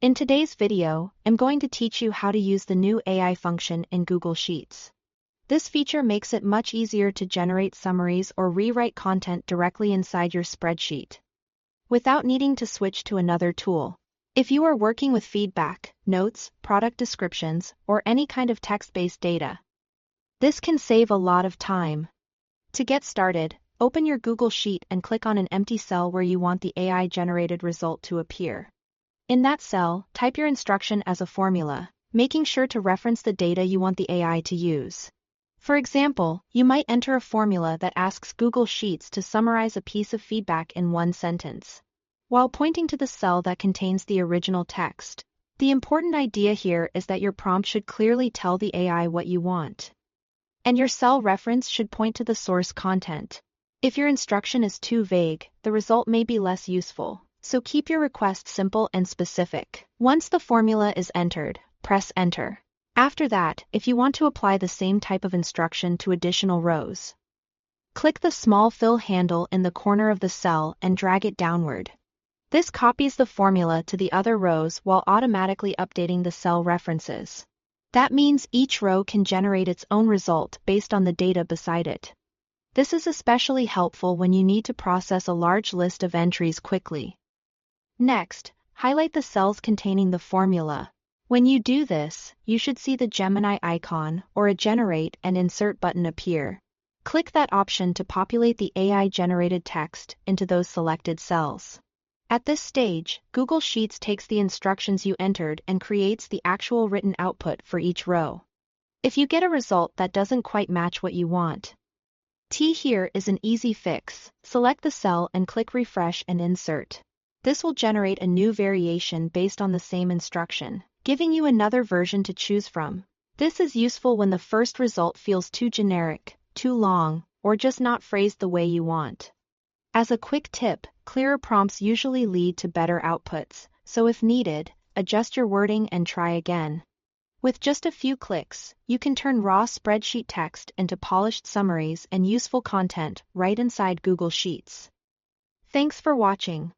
In today's video, I'm going to teach you how to use the new AI function in Google Sheets. This feature makes it much easier to generate summaries or rewrite content directly inside your spreadsheet, without needing to switch to another tool. If you are working with feedback, notes, product descriptions, or any kind of text-based data, this can save a lot of time. To get started, open your Google Sheet and click on an empty cell where you want the AI-generated result to appear. In that cell, type your instruction as a formula, making sure to reference the data you want the AI to use. For example, you might enter a formula that asks Google Sheets to summarize a piece of feedback in one sentence, while pointing to the cell that contains the original text. The important idea here is that your prompt should clearly tell the AI what you want, and your cell reference should point to the source content. If your instruction is too vague, the result may be less useful, so keep your request simple and specific. Once the formula is entered, press Enter. After that, if you want to apply the same type of instruction to additional rows, click the small fill handle in the corner of the cell and drag it downward. This copies the formula to the other rows while automatically updating the cell references. That means each row can generate its own result based on the data beside it. This is especially helpful when you need to process a large list of entries quickly. Next, highlight the cells containing the formula. When you do this, you should see the Gemini icon or a Generate and Insert button appear. Click that option to populate the AI-generated text into those selected cells. At this stage, Google Sheets takes the instructions you entered and creates the actual written output for each row. If you get a result that doesn't quite match what you want, here is an easy fix. Select the cell and click Refresh and Insert. This will generate a new variation based on the same instruction, giving you another version to choose from. This is useful when the first result feels too generic, too long, or just not phrased the way you want. As a quick tip, clearer prompts usually lead to better outputs, so if needed, adjust your wording and try again. With just a few clicks, you can turn raw spreadsheet text into polished summaries and useful content right inside Google Sheets. Thanks for watching.